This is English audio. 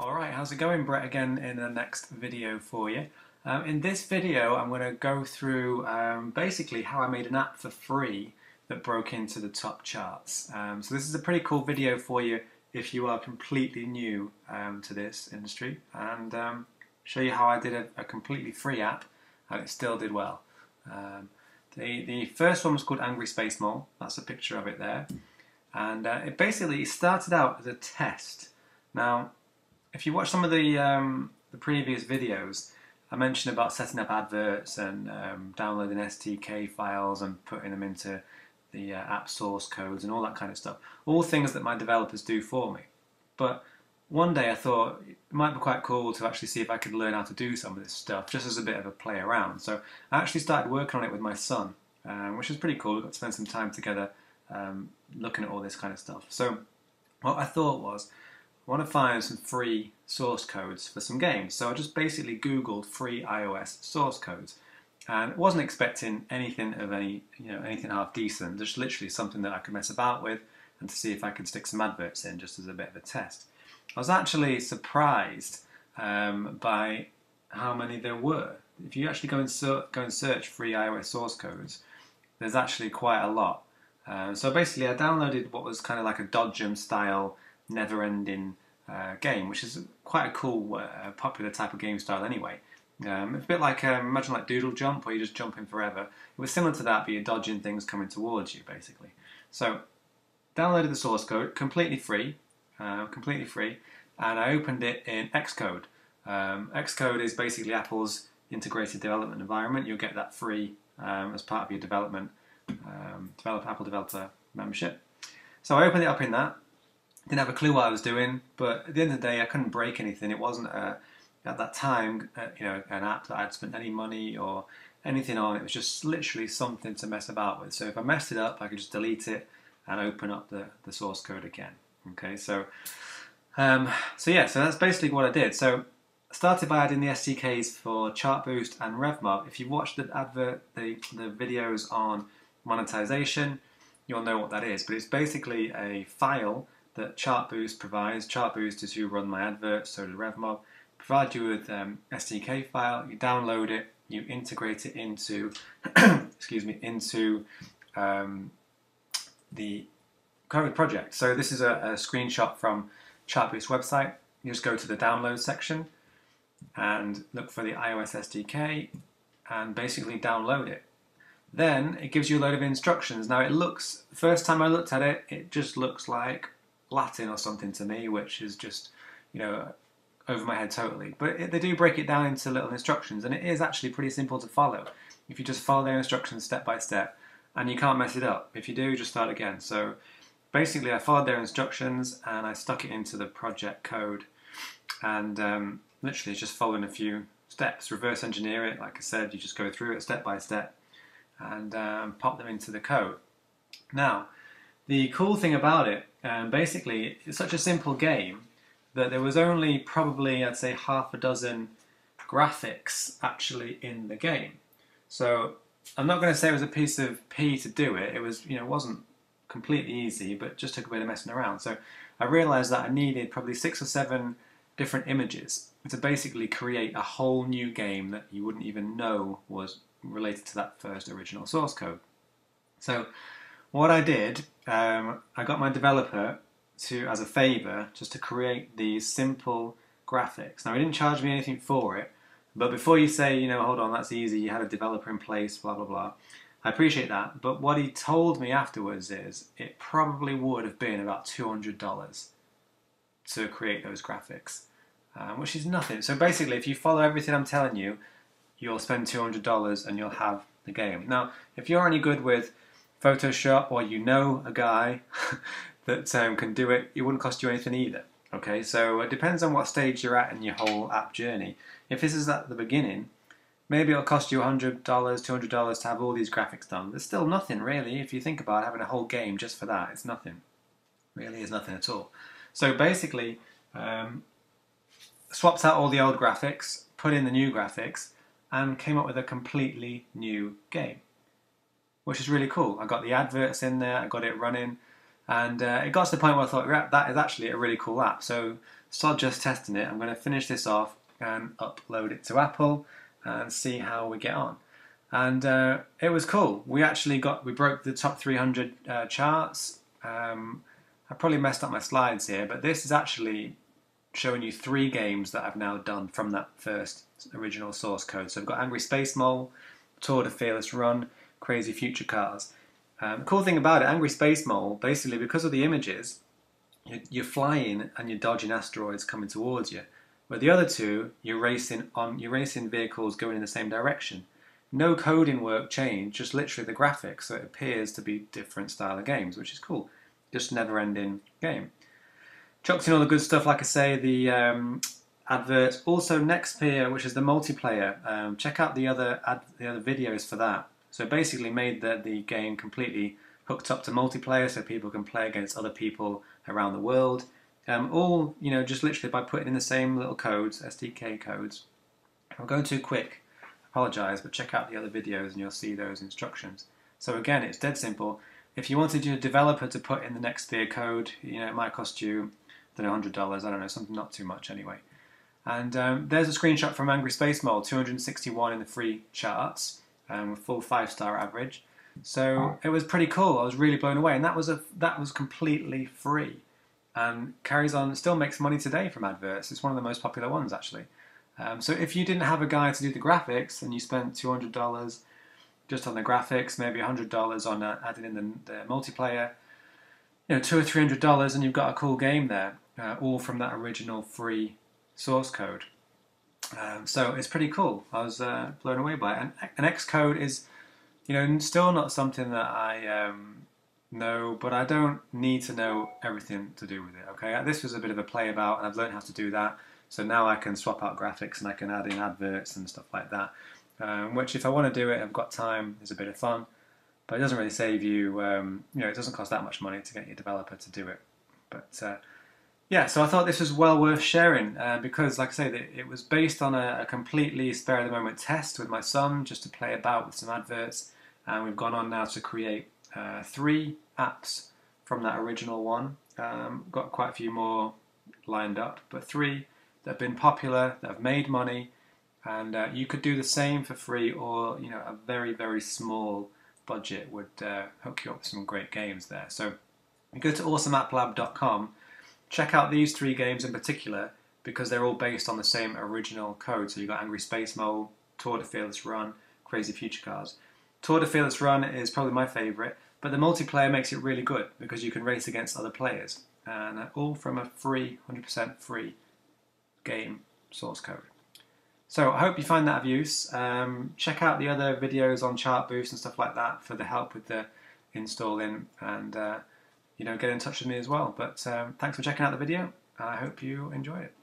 Alright, how's it going? Brett again in the next video for you. In this video I'm going to go through basically how I made an app for free that broke into the top charts. So this is a pretty cool video for you if you are completely new to this industry, and show you how I did a completely free app and it still did well. The first one was called Angry Space Mole. That's a picture of it there, and it basically started out as a test. Now, if you watch some of the previous videos, I mentioned about setting up adverts and downloading SDK files and putting them into the app source codes and all that kind of stuff. All things that my developers do for me. But one day I thought it might be quite cool to actually see if I could learn how to do some of this stuff, just as a bit of a play around. So I actually started working on it with my son, which was pretty cool. We got to spend some time together looking at all this kind of stuff. So what I thought was, I want to find some free source codes for some games. So I just basically Googled free iOS source codes, and wasn't expecting anything of anything half decent. Just literally something that I could mess about with and to see if I could stick some adverts in just as a bit of a test. I was actually surprised by how many there were. If you actually go and search free iOS source codes, there's actually quite a lot. So basically I downloaded what was kind of like a Dodgem style never-ending game, which is quite a cool, popular type of game style anyway. It's a bit like, imagine like Doodle Jump, where you just jump in forever. It was similar to that, but you're dodging things coming towards you, basically. So, downloaded the source code, completely free, and I opened it in Xcode. Xcode is basically Apple's integrated development environment. You'll get that free as part of your development, Apple Developer membership. So I opened it up in that. Didn't have a clue what I was doing, but at the end of the day I couldn't break anything. It wasn't at that time an app that I'd spent any money or anything on. It was just literally something to mess about with. So if I messed it up, I could just delete it and open up the source code again. Okay, so that's basically what I did. So I started by adding the SDKs for Chartboost and RevMob. If you've watched the videos on monetization, you'll know what that is. But it's basically a file that Chartboost provides. Chartboost is who run my adverts, so does RevMob. Provide you with SDK file, you download it, you integrate it into into the current project. So this is a screenshot from Chartboost website. You just go to the download section and look for the iOS SDK and basically download it. Then it gives you a load of instructions. Now the first time I looked at it, it just looks like Latin or something to me, which is just, over my head totally. But they do break it down into little instructions, and it is actually pretty simple to follow. If you just follow their instructions step by step, and you can't mess it up. If you do, just start again. So basically I followed their instructions and I stuck it into the project code, and literally just following a few steps. Reverse engineer it, like I said, you just go through it step by step and pop them into the code. Now, the cool thing about it, basically, it's such a simple game that there was only probably, I'd say, half a dozen graphics actually in the game. So I'm not going to say it was a piece of pee to do it. It was, it wasn't completely easy, but just took a bit of messing around. So I realised that I needed probably 6 or 7 different images to basically create a whole new game that you wouldn't even know was related to that first original source code. So what I did, I got my developer to, as a favour, just to create these simple graphics. Now, he didn't charge me anything for it, but before you say, hold on, that's easy, you had a developer in place, blah, blah, blah, I appreciate that. But what he told me afterwards is it probably would have been about $200 to create those graphics, which is nothing. So basically, if you follow everything I'm telling you, you'll spend $200 and you'll have the game. Now, if you're any good with Photoshop, or you know a guy that can do it, it wouldn't cost you anything either. Okay, so it depends on what stage you're at in your whole app journey. If this is at the beginning, maybe it'll cost you $100, $200 to have all these graphics done. There's still nothing really. If you think about having a whole game just for that, it's nothing. Really is nothing at all. So basically, swapped out all the old graphics, put in the new graphics, and came up with a completely new game, which is really cool. I got the adverts in there, I got it running, And it got to the point where I thought, "Yeah, that is actually a really cool app." So start just testing it. I'm going to finish this off and upload it to Apple and see how we get on. And it was cool. We broke the top 300 charts. I probably messed up my slides here, but this is actually showing you 3 games that I've now done from that first original source code. So I've got Angry Space Mole, Tour de Fearless Run, Crazy Future Cars. The cool thing about it, Angry Space Mole, basically because of the images, you're flying and you're dodging asteroids coming towards you. But the other two, you're racing vehicles going in the same direction. No coding work changed, just literally the graphics, so it appears to be different style of games, which is cool. Just never-ending game. Chucked in all the good stuff, like I say, the advert. Also Nextpeer, which is the multiplayer. Check out the other videos for that. So basically made the game completely hooked up to multiplayer, so people can play against other people around the world. All, just literally by putting in the same little codes, SDK codes. If I'm going too quick, I apologise, but check out the other videos and you'll see those instructions. So again, it's dead simple. If you wanted your developer to put in the Nextpeer code, it might cost you, I don't know, $100, I don't know, something not too much anyway. And there's a screenshot from Angry Space Mole, 261 in the free charts, full 5-star average. So it was pretty cool. I was really blown away, and that was completely free, and carries on. Still makes money today from adverts. It's one of the most popular ones actually. So if you didn't have a guy to do the graphics, and you spent $200 just on the graphics, maybe $100 on adding in the multiplayer, $200 or $300, and you've got a cool game there, all from that original free source code. So it's pretty cool. I was blown away by it. And an Xcode is, still not something that I know, but I don't need to know everything to do with it. Okay, this was a bit of a play about, and I've learned how to do that. So now I can swap out graphics and I can add in adverts and stuff like that. Which, if I want to do it, I've got time, is a bit of fun. But it doesn't really save you. It doesn't cost that much money to get your developer to do it. But yeah, so I thought this was well worth sharing because, like I say, it was based on a completely spare-of-the-moment test with my son, just to play about with some adverts. And we've gone on now to create 3 apps from that original one. Got quite a few more lined up, but 3 that have been popular, that have made money, and you could do the same for free, or a very, very small budget would hook you up with some great games there. So you go to awesomeapplab.com. Check out these 3 games in particular because they're all based on the same original code. So you've got Angry Space Mole, Tour de Fearless Run, Crazy Future Cars. Tour de Fearless Run is probably my favourite, but the multiplayer makes it really good because you can race against other players. And all from a free, 100% free game source code. So I hope you find that of use. Check out the other videos on Chartboost and stuff like that for the help with the installing, and get in touch with me as well. But thanks for checking out the video. I hope you enjoy it.